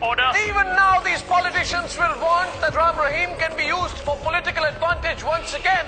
Order. Even now, these politicians will want that Ram Rahim can be used for political advantage once again.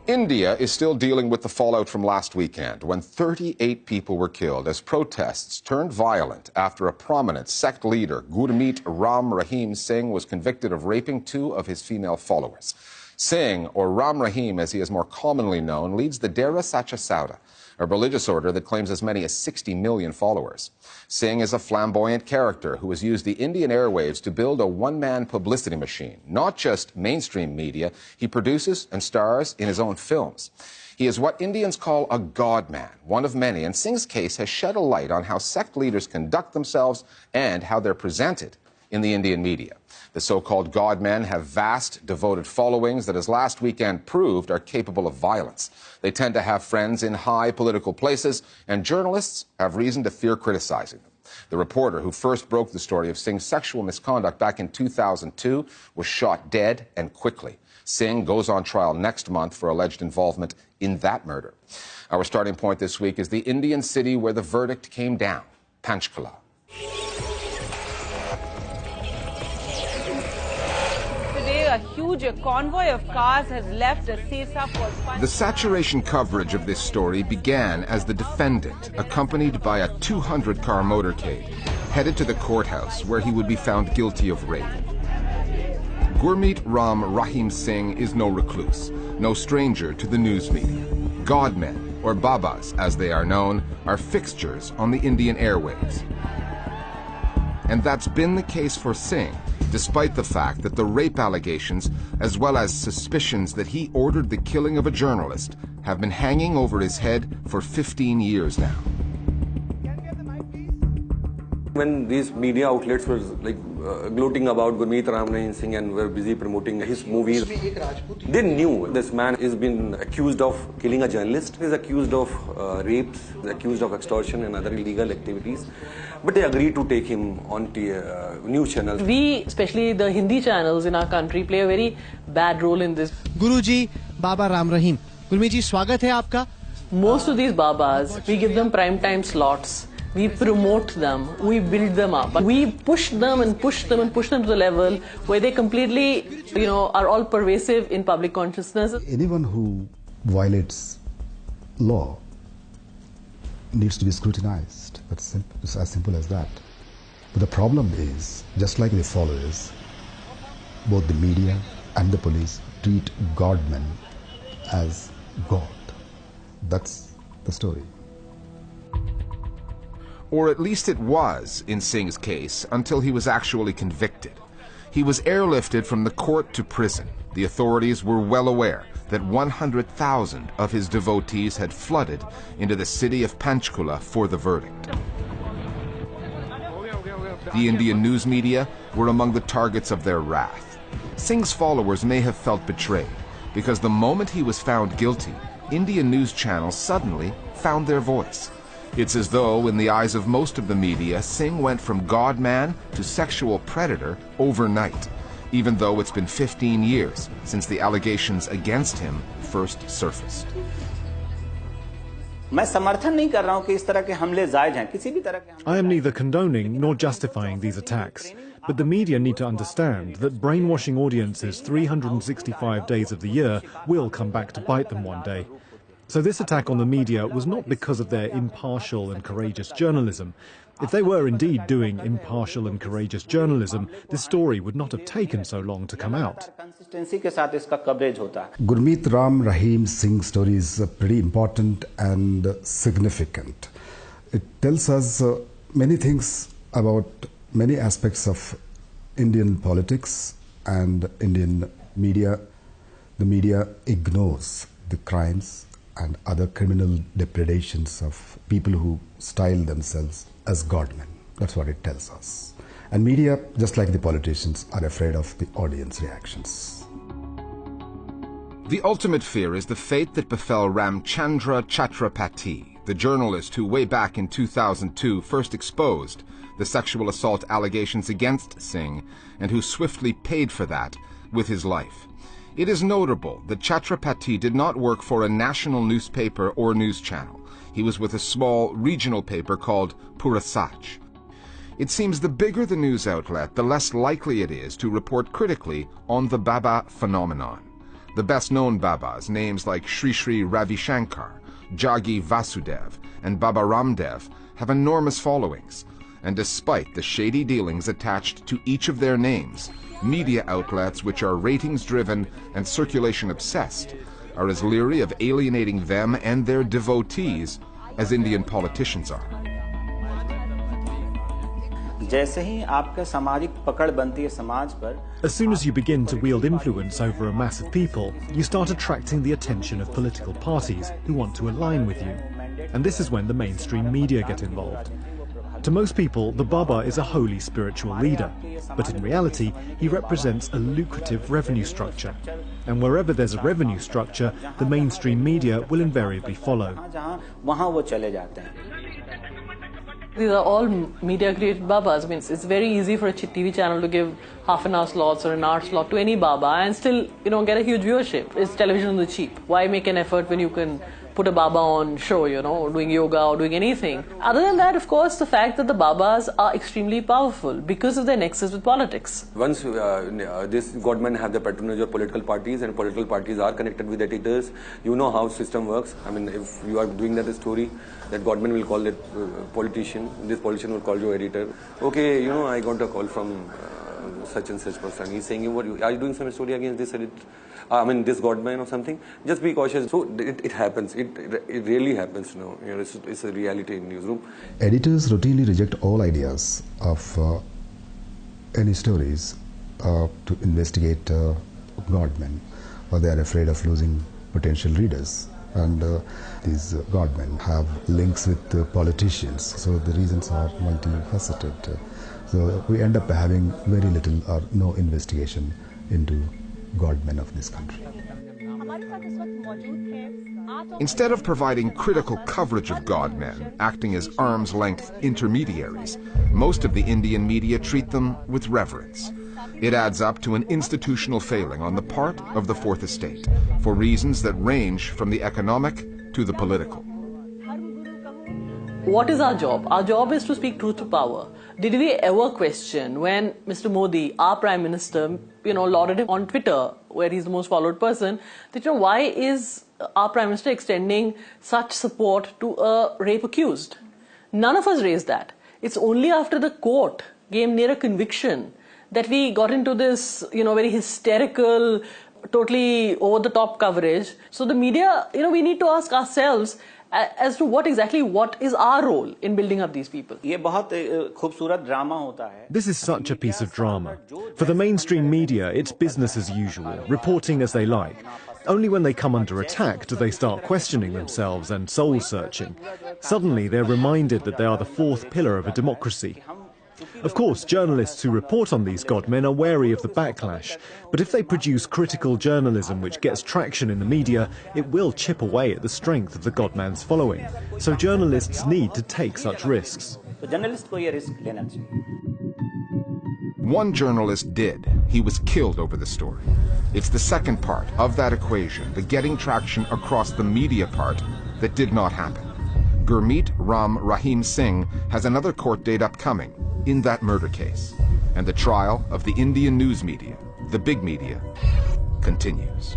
India is still dealing with the fallout from last weekend when 38 people were killed as protests turned violent after a prominent sect leader, Gurmeet Ram Rahim Singh, was convicted of raping 2 of his female followers. Singh, or Ram Rahim as he is more commonly known, leads the Dera Sacha Sauda, a religious order that claims as many as 60 million followers. Singh is a flamboyant character who has used the Indian airwaves to build a one-man publicity machine. Not just mainstream media, he produces and stars in his own films. He is what Indians call a God-man, one of many, and Singh's case has shed a light on how sect leaders conduct themselves and how they're presented in the Indian media. The so-called God-men have vast, devoted followings that, as last weekend proved, are capable of violence. They tend to have friends in high political places, and journalists have reason to fear criticizing them. The reporter who first broke the story of Singh's sexual misconduct back in 2002 was shot dead and quickly. Singh goes on trial next month for alleged involvement in that murder. Our starting point this week is the Indian city where the verdict came down, Panchkula. A huge convoy of cars has left Sesa for... The saturation coverage of this story began as the defendant, accompanied by a 200-car motorcade, headed to the courthouse where he would be found guilty of rape. Gurmeet Ram Rahim Singh is no recluse, no stranger to the news media. Godmen, or Babas as they are known, are fixtures on the Indian airwaves. And that's been the case for Singh, despite the fact that the rape allegations, as well as suspicions that he ordered the killing of a journalist, have been hanging over his head for 15 years now. When these media outlets were gloating about Gurmeet Ram Singh and were busy promoting his movies, they knew this man has been accused of killing a journalist, he is accused of rapes, accused of extortion and other illegal activities. But they agreed to take him on news channels. We, especially the Hindi channels in our country, play a very bad role in this. Guruji, Baba Ram Rahim. Gurmeet ji, swagat hai aapka. Most of these Babas, we give them prime time slots. We promote them, we build them up. We push them and push them and push them to the level where they completely, are all pervasive in public consciousness. Anyone who violates law needs to be scrutinized. That's simple. It's as simple as that. But the problem is, just like the followers, both the media and the police treat Godmen as God. That's the story. Or at least it was in Singh's case until he was actually convicted. He was airlifted from the court to prison. The authorities were well aware that 100,000 of his devotees had flooded into the city of Panchkula for the verdict. The Indian news media were among the targets of their wrath. Singh's followers may have felt betrayed because the moment he was found guilty, Indian news channels suddenly found their voice. It's as though, in the eyes of most of the media, Singh went from God-man to sexual predator overnight, even though it's been 15 years since the allegations against him first surfaced. I am neither condoning nor justifying these attacks, but the media need to understand that brainwashing audiences 365 days of the year will come back to bite them one day. So this attack on the media was not because of their impartial and courageous journalism. If they were indeed doing impartial and courageous journalism, this story would not have taken so long to come out. Gurmeet Ram Rahim Singh's story is pretty important and significant. It tells us many things about many aspects of Indian politics and Indian media. The media ignores the crimes and other criminal depredations of people who style themselves as godmen. That's what it tells us. And media, just like the politicians, are afraid of the audience reactions. The ultimate fear is the fate that befell Ramchandra Chatrapati, the journalist who way back in 2002 first exposed the sexual assault allegations against Singh and who swiftly paid for that with his life. It is notable that Chatrapati did not work for a national newspaper or news channel. He was with a small regional paper called Purasach. It seems the bigger the news outlet, the less likely it is to report critically on the Baba phenomenon. The best-known Babas, names like Sri Sri Ravi Shankar, Jagi Vasudev, and Baba Ramdev, have enormous followings. And despite the shady dealings attached to each of their names, media outlets which are ratings-driven and circulation-obsessed are as leery of alienating them and their devotees as Indian politicians are. As soon as you begin to wield influence over a mass of people, you start attracting the attention of political parties who want to align with you. And this is when the mainstream media get involved. To most people, the Baba is a holy spiritual leader, but in reality, he represents a lucrative revenue structure. And wherever there's a revenue structure, the mainstream media will invariably follow. These are all media-created Babas. I mean, it's very easy for a TV channel to give half-an-hour slots or an hour slot to any Baba and still, get a huge viewership. It's television on the cheap. Why make an effort when you can put a Baba on show, doing yoga or doing anything? Other than that, of course, the fact that the Babas are extremely powerful because of their nexus with politics. Once these godmen have the patronage of political parties and political parties are connected with editors, you know how system works. I mean, if you are doing that story, that godman will call that politician, this politician will call your editor. Okay, I got a call from such and such person. He's saying, are you doing some story against this editor? This godman or something? Just be cautious. So it happens. It really happens now. It's a reality in newsroom. Editors routinely reject all ideas of any stories to investigate godmen, or they are afraid of losing potential readers. And these godmen have links with politicians, so the reasons are multifaceted. So we end up having very little or no investigation into godmen of this country. Instead of providing critical coverage of godmen, acting as arm's-length intermediaries, most of the Indian media treat them with reverence. It adds up to an institutional failing on the part of the Fourth Estate, for reasons that range from the economic to the political. What is our job? Our job is to speak truth to power. Did we ever question when Mr. Modi, our Prime Minister, lauded him on Twitter, where he's the most followed person, that why is our Prime Minister extending such support to a rape accused? None of us raised that. It's only after the court came near a conviction that we got into this, very hysterical, totally over-the-top coverage. So the media, we need to ask ourselves as to what is our role in building up these people. This is such a piece of drama. For the mainstream media, it's business as usual, reporting as they like. Only when they come under attack do they start questioning themselves and soul-searching. Suddenly, they're reminded that they are the fourth pillar of a democracy. Of course, journalists who report on these godmen are wary of the backlash, but if they produce critical journalism which gets traction in the media, it will chip away at the strength of the godman's following. So journalists need to take such risks. One journalist did. He was killed over the story. It's the second part of that equation, the getting traction across the media part, that did not happen. Gurmeet Ram Rahim Singh has another court date upcoming in that murder case. And the trial of the Indian news media, the big media, continues.